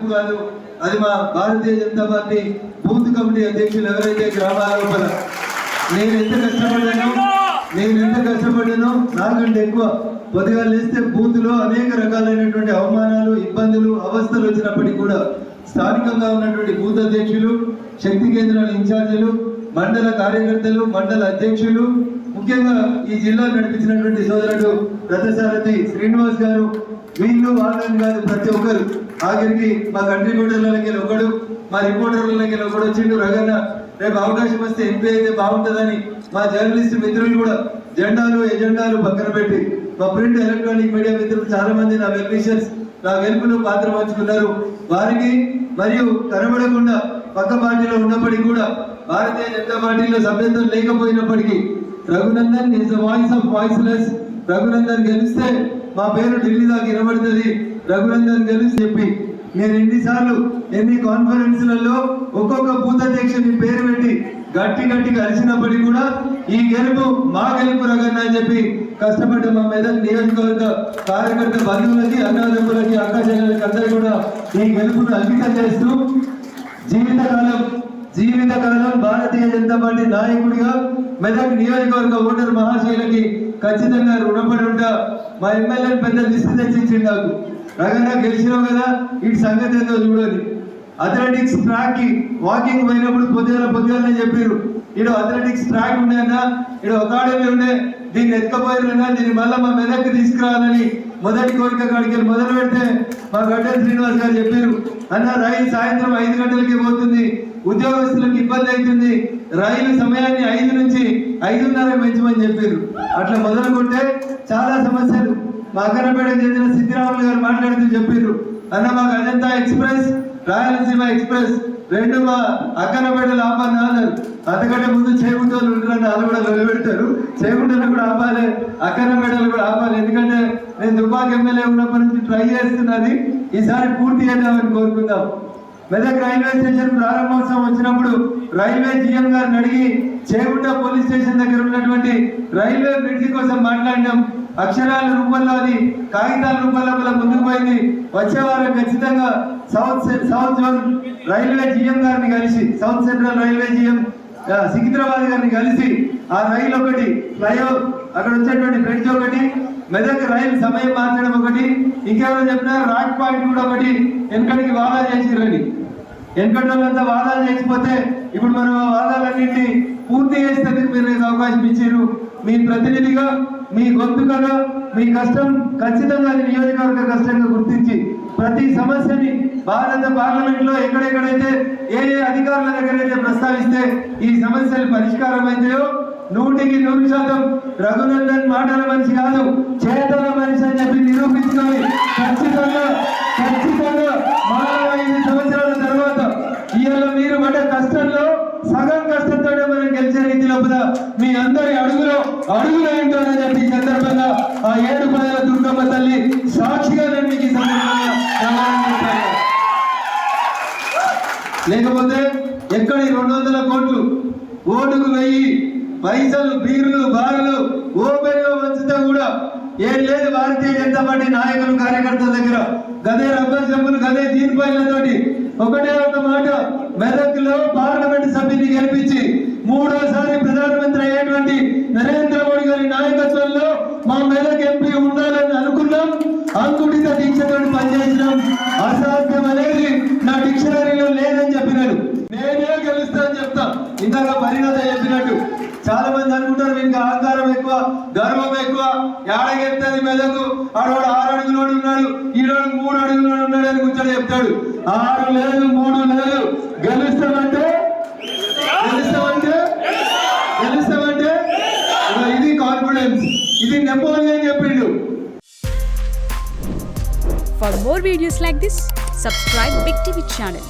గెలుపు కాదు, అది మా Bharatiya Janata party booth committee అధ్యక్షులు ఎవరైతే గ్రామాల లోపల నేను ఎంత కష్టపడ్డానో నాకంటే ఎక్కువ పొద్దుగా లేస్తే బూత్లో అనేక రకాలైనటువంటి అవమానాలు, ఇబ్బందులు, అవస్థలు వచ్చినప్పటికీ కూడా స్థానికంగా ఉన్నటువంటి బూత్ అధ్యక్షులు, శక్తి కేంద్రాల ఇన్ఛార్జీలు, మండల కార్యకర్తలు, మండల అధ్యక్షులు, ముఖ్యంగా ఈ జిల్లా నడిపించినటువంటి సోదరుడు రథసారథి శ్రీనివాస్ గారు, వీళ్ళు వాళ్ళని కాదు ప్రతి ఒక్కరు, ఆఖరికి మా కంట్రిబ్యూటర్లకి ఒకడు, మా రిపోర్టర్లకి ఒకడు వచ్చిండు రగన్న. రేపు అవకాశం వస్తే ఎంపీ అయితే బాగుంటుందని మా జర్నలిస్ట్ మిత్రులు కూడా జెండాలు ఎజెండాలు పక్కన పెట్టి, మా ప్రింట్ ఎలక్ట్రానిక్ మీడియా మిత్రులు చాలా మంది నా వెల్విషర్స్ నా గెలుపులో పాత్ర పంచుకున్నారు. వారికి మరియు కనబడకుండా పక్క పార్టీలో ఉన్నప్పటికీ కూడా భారతీయ జనతా పార్టీలో సభ్యత్వం లేకపోయినప్పటికీ Raghunandan is the voice of voiceless. Raghunandan గెలిస్తే మా పేరు ఢిల్లీ దాకా వినబడుతుంది, రఘునందన్ గెలిచి చెప్పి నేను ఎన్ని కాన్ఫరెన్స్లలో ఒక్కొక్క బూత్ అధ్యక్షుని పేరు పెట్టి గట్టిగా అరిచినప్పటికీ కూడా ఈ గెలుపు మా గెలుపు రగన్న అని చెప్పి కష్టపడ్డ మా మెదక్ నియోజకవర్గ కార్యకర్త బంధువులకి, అన్నదమ్ములకి, అక్క చెల్లెలకి అందరూ కూడా ఈ గెలుపును అంకితం చేస్తూ జీవితకాలం భారతీయ జనతా పార్టీ నాయకుడిగా మెదక్ నియోజకవర్గ ఓటర్ మహాశైలకి ఖచ్చితంగా రుణపడి ఉంటా. మా ఎమ్మెల్యేని పెద్ద లిస్టు తెచ్చిచ్చిండు నాకు, రగన్న గెలిచినావు కదా ఇటు సంగతి ఏదో చూడాలి. అథ్లెటిక్స్ ట్రాక్ కి వాకింగ్ పోయినప్పుడు పొద్దుగాలనే చెప్పారు, ఇడు అథ్లెటిక్స్ ట్రాక్ ఉండేనా, ఇడు అకాడమీ ఉండే, దీన్ని ఎత్తుకపోయినా దీన్ని మళ్ళీ మా మెదక్కి తీసుకురావాలని మొదటి కోరిక కాడికి మొదలు పెడితే మా గడ్డ శ్రీనివాస్ గారు చెప్పారు, అన్న రైలు సాయంత్రం 5 గంటలకి పోతుంది, ఉద్యోగస్తులకు ఇబ్బంది అవుతుంది, రైలు సమయాన్ని 5 నుంచి 5:30 పెంచమని చెప్పారు. అట్లా మొదలుకుంటే చాలా సమస్యలు. మా అక్కనపేటకు చెందిన సిద్ధిరాములు గారు మాట్లాడుతూ చెప్పారు, అన్న మాకు అజంతా ఎక్స్ప్రెస్, రాయలసీమ ఎక్స్ప్రెస్ రెండు మా అక్కనపేటలు ఆపాలి అన్నారు. అంతకంటే ముందు చేగుంటలు ఉంటారని వాళ్ళు కూడా నిలబెడతారు, చేగుంటలు కూడా ఆపాలి, అక్కనపేటలు కూడా ఆపాలి. ఎందుకంటే నేను దుబ్బాక ఎమ్మెల్యే ఉన్నప్పటి నుంచి ట్రై చేస్తున్నది, ఈసారి పూర్తి చేద్దామని కోరుకుందాం. మెదక్ రైల్వే స్టేషన్ ప్రారంభోత్సవం వచ్చినప్పుడు రైల్వే జీఎం గారిని అడిగి చేగుంట పోలీస్ స్టేషన్ దగ్గర ఉన్నటువంటి రైల్వే బ్రిడ్జి కోసం మాట్లాడినాం. అక్షరాల రూపంలో అది కాగితాల రూపంలో ముందుకు పోయింది. వచ్చే వారం ఖచ్చితంగా సౌత్ జోన్ రైల్వే జీఎం గారిని కలిసి, south central railway GM Secunderabad గారిని కలిసి ఆ రైలు ఒకటి, ఫ్లైఓవర్ అక్కడ వచ్చేటువంటి బ్రిడ్జ్ ఒకటి, మెదక్ రైలు సమయం మార్చడం ఒకటి, ఇంకెవరో చెప్పినా రాక్ పాయింట్ కూడా ఒకటి వెనకడికి వాదా చేసిరని. వెనకటంతా వాదాలు చేసిపోతే ఇప్పుడు మనం ఆ వాదాలన్నింటినీ పూర్తి చేసేందుకు మీరు అవకాశం ఇచ్చారు. మీ ప్రతినిధిగా, మీ గొంతుకగా మీ కష్టం ఖచ్చితంగా నియోజకవర్గ కష్టంగా గుర్తించి ప్రతి సమస్యని భారత పార్లమెంట్ లో ఎక్కడెక్కడైతే ఏ అధికారుల దగ్గర అయితే ప్రస్తావిస్తే ఈ సమస్యలు పరిష్కారం అయితాయో 100% రఘునందన్ మాటల మనిషి కాదు, చేతల మనిషి అని చెప్పి నిరూపించుకొని ఖచ్చితంగా 5 సంవత్సరాల తర్వాత ఇవాళ మీరు పడ్డ కష్టంలో సగం కష్టంతో మనం గెలిచే రీతి లోపల మీ అందరి అడుగులో ఏంటోనని చెప్పి ఈ సందర్భంగా ఆ 7 పదల దుర్గమ్మ తల్లి సాక్షిగా నేను మీకు ఈ సందర్భంగా లేకపోతే ఎక్కడి 200 కోట్లు ఓటుకు 1000 పైసలు బీర్లు బారులు ఓపెన్ గా వంచితే కూడా ఏం లేదు. భారతీయ జనతా పార్టీ నాయకులు కార్యకర్తల దగ్గర గదే రబ్బర్ జబ్బులు, గదే తీర్పాయిలతోటి ఒకటే ఒక మాట, మెదక్ లో పార్లమెంట్ సభ్యుని గెలిపించి 3వసారి ప్రధానమంత్రి అయ్యేటువంటి నరేంద్ర మోడీ గారి నాయకత్వంలో మా మెదక్ ఎంపీ ఉండాలని అనుకున్నాం. అంకుటిత దీక్షతో పనిచేసినాం. అసాధ్యం అనేది నా డిక్షనరీలో లేదని చెప్పినాడు. నేనే గెలుస్తానని చెప్తా. ఇందాక పరిణత చెప్పినట్టు చాలా మంది అనుకుంటారు ఇంకా అహంకారం ఎక్కువ, గర్వం ఎక్కువ, ఏడగెత్తది మెదకు, ఆడవాడు 6 అడుగులోడు ఉన్నాడు, ఈడోడు 3 అడుగులోడు ఉన్నాడు అని కూర్చొని చెప్తాడు. 6 లేదు 3 లేదు. గెలుస్తామంటే ఇది కాన్ఫిడెన్స్, ఇది నెపోలియన్ చెప్పిండు. For more videos like this, subscribe Big TV channel.